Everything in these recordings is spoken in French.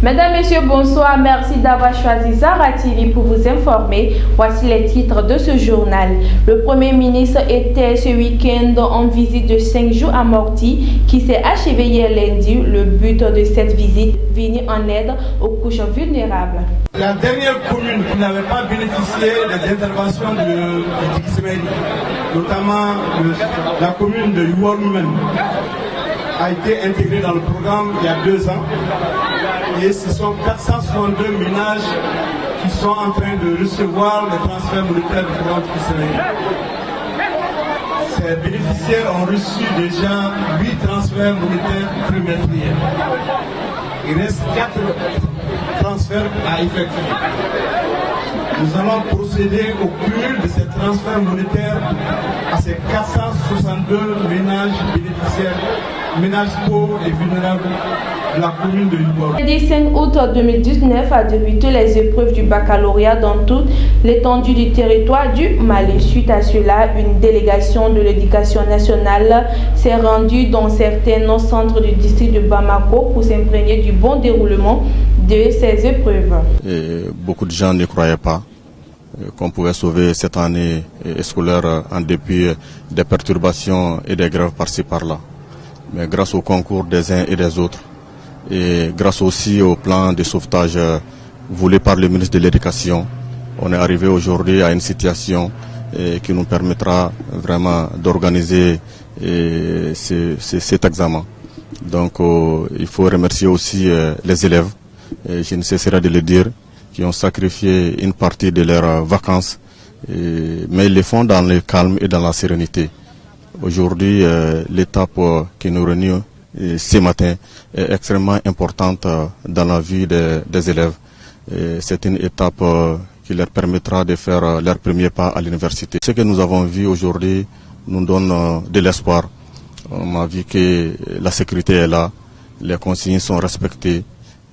Mesdames, Messieurs, bonsoir. Merci d'avoir choisi Zara TV pour vous informer. Voici les titres de ce journal. Le Premier ministre était ce week-end en visite de 5 jours à Morti qui s'est achevée hier lundi. Le but de cette visite, venir en aide aux couches vulnérables. La dernière commune qui n'avait pas bénéficié des interventions de Djigui, notamment la commune de Yuwaru, a été intégrée dans le programme il y a 2 ans. Et ce sont 462 ménages qui sont en train de recevoir les transferts monétaires du programme Djigui. Ces bénéficiaires ont reçu déjà 8 transferts monétaires trimestriels. Il reste 4 transferts à effectuer. Nous allons procéder au cumul de ces transferts monétaires à ces 462 ménages bénéficiaires, ménages pauvres et vulnérables de la commune de Yuwaru. Le 5 août 2019 a débuté les épreuves du baccalauréat dans toute l'étendue du territoire du Mali. Suite à cela, une délégation de l'éducation nationale s'est rendue dans certains centres du district de Bamako pour s'imprégner du bon déroulement de ces épreuves. Et beaucoup de gens ne croyaient pas qu'on pouvait sauver cette année scolaire en dépit des perturbations et des grèves par-ci par-là. Mais grâce au concours des uns et des autres, et grâce aussi au plan de sauvetage voulu par le ministre de l'Éducation, on est arrivé aujourd'hui à une situation qui nous permettra vraiment d'organiser cet examen. Donc il faut remercier aussi les élèves, je ne cesserai de le dire, qui ont sacrifié une partie de leurs vacances, mais ils le font dans le calme et dans la sérénité. Aujourd'hui, l'étape qui nous réunit ce matin est extrêmement importante dans la vie des élèves. C'est une étape qui leur permettra de faire leur premier pas à l'université. Ce que nous avons vu aujourd'hui nous donne de l'espoir. On a vu que la sécurité est là, les consignes sont respectées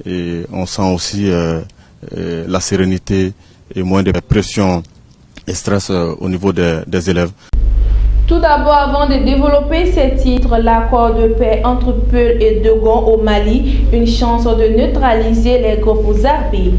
et on sent aussi la sérénité et moins de pression et stress au niveau des élèves. Tout d'abord, avant de développer ces titres, l'accord de paix entre Peul et Dogon au Mali, une chance de neutraliser les groupes armés.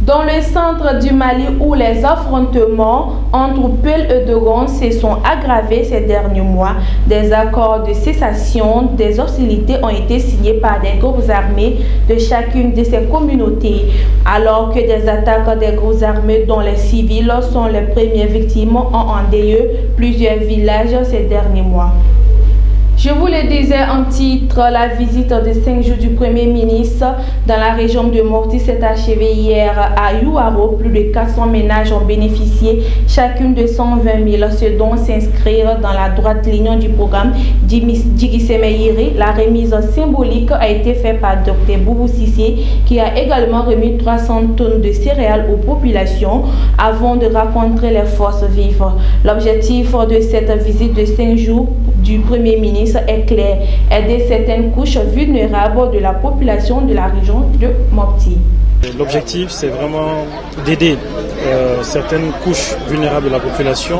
Dans le centre du Mali où les affrontements entre Peul et Dogon se sont aggravés ces derniers mois, des accords de cessation des hostilités ont été signés par des groupes armés de chacune de ces communautés, alors que des attaques des groupes armés dont les civils sont les premières victimes ont endeuillé plusieurs villages ces derniers mois. Je vous le disais en titre, la visite de 5 jours du Premier ministre dans la région de Morti s'est achevée hier à Yuwaru. Plus de 400 ménages ont bénéficié chacune de 120 000, ce dont s'inscrire dans la droite ligne du programme Djigui. La remise symbolique a été faite par Dr Boubou Sissé, qui a également remis 300 tonnes de céréales aux populations avant de rencontrer les forces vives. L'objectif de cette visite de 5 jours du Premier ministre est clair, aider certaines couches vulnérables de la population de la région de Morti. L'objectif, c'est vraiment d'aider certaines couches vulnérables de la population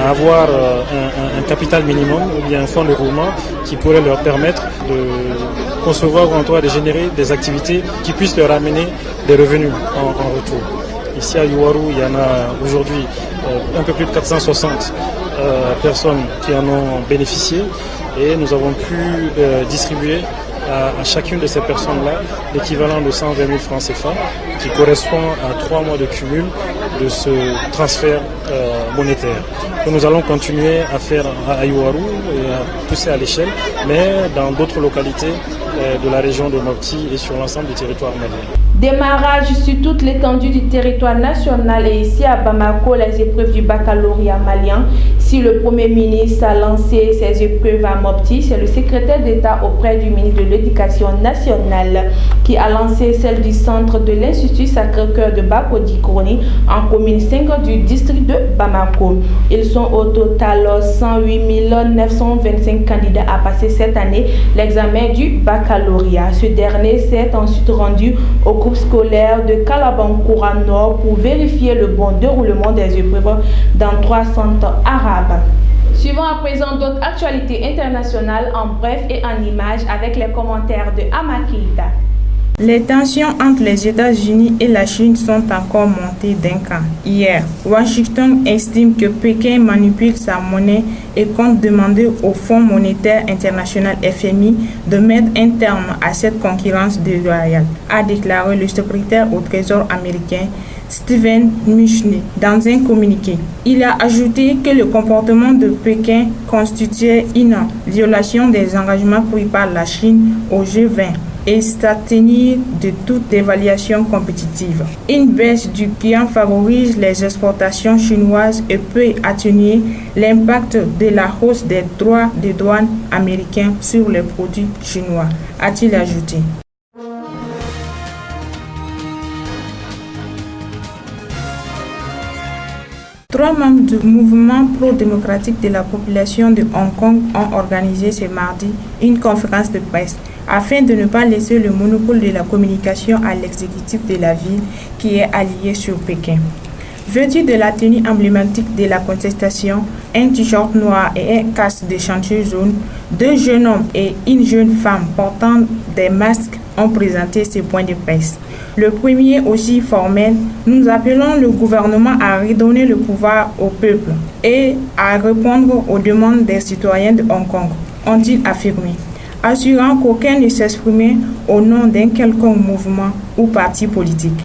à avoir un capital minimum ou bien un fonds de roulement qui pourrait leur permettre de concevoir ou en tout cas de générer des activités qui puissent leur amener des revenus en retour. Ici à Yuwaru, il y en a aujourd'hui un peu plus de 460 personnes qui en ont bénéficié et nous avons pu distribuer à chacune de ces personnes-là l'équivalent de 120 000 francs CFA qui correspond à 3 mois de cumul de ce transfert monétaire que nous allons continuer à faire à Yuwaru et à pousser à l'échelle, mais dans d'autres localités de la région de Morti et sur l'ensemble du territoire malien. Démarrage sur toute l'étendue du territoire national et ici à Bamako, les épreuves du baccalauréat malien. Si le Premier ministre a lancé ces épreuves à Morti, c'est le secrétaire d'État auprès du ministre de l'Éducation nationale qui a lancé celle du centre de l'Institut Sacré-Cœur de Bako-Dikoni en commune 5 du district de Bamako. Ils sont au total 108 925 candidats à passer cette année l'examen du baccalauréat. Ce dernier s'est ensuite rendu au groupe scolaire de Kalabankoura Nord pour vérifier le bon déroulement des épreuves dans 3 centres arabes. Suivons à présent d'autres actualités internationales en bref et en images avec les commentaires de Amakita. Les tensions entre les États-Unis et la Chine sont encore montées d'un cran. Hier, Washington estime que Pékin manipule sa monnaie et compte demander au Fonds monétaire international FMI de mettre un terme à cette concurrence déloyale, a déclaré le secrétaire au Trésor américain Steven Mnuchin dans un communiqué. Il a ajouté que le comportement de Pékin constituait une violation des engagements pris par la Chine au G20 et s'abstenir de toute évaluation compétitive. Une baisse du yuan favorise les exportations chinoises et peut atténuer l'impact de la hausse des droits de douane américains sur les produits chinois, a-t-il ajouté. Trois membres du mouvement pro-démocratique de la population de Hong Kong ont organisé ce mardi une conférence de presse afin de ne pas laisser le monopole de la communication à l'exécutif de la ville qui est allié sur Pékin. Vêtus de la tenue emblématique de la contestation, un t-shirt noir et un casque de chantier jaune, deux jeunes hommes et une jeune femme portant des masques ont présenté ces points de presse. Le premier, aussi formel, nous appelons le gouvernement à redonner le pouvoir au peuple et à répondre aux demandes des citoyens de Hong Kong, ont-ils affirmé, assurant qu'aucun ne s'exprimait au nom d'un quelconque mouvement ou parti politique.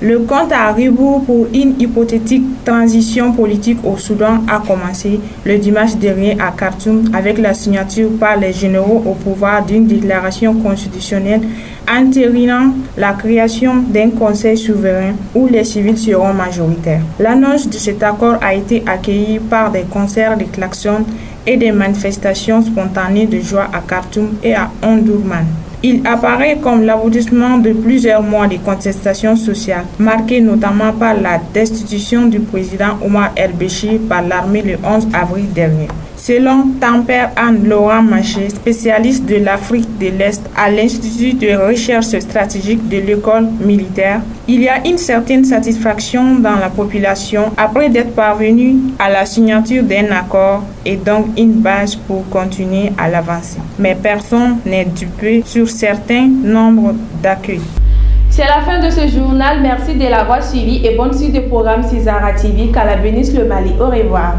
Le compte à rebours pour une hypothétique transition politique au Soudan a commencé le dimanche dernier à Khartoum avec la signature par les généraux au pouvoir d'une déclaration constitutionnelle entérinant la création d'un conseil souverain où les civils seront majoritaires. L'annonce de cet accord a été accueillie par des concerts de klaxons et des manifestations spontanées de joie à Khartoum et à Omdurman. Il apparaît comme l'aboutissement de plusieurs mois de contestation sociale, marquée notamment par la destitution du président Omar el-Béchir par l'armée le 11 avril dernier. Selon Tamper Anne-Laurent Maché, spécialiste de l'Afrique de l'Est à l'Institut de recherche stratégique de l'école militaire, il y a une certaine satisfaction dans la population après d'être parvenu à la signature d'un accord et donc une base pour continuer à l'avancer. Mais personne n'est dupé sur certains nombres d'accueils. C'est la fin de ce journal. Merci de l'avoir suivi et bonne suite de programme César TV. Qu'Allah bénisse le Mali. Au revoir.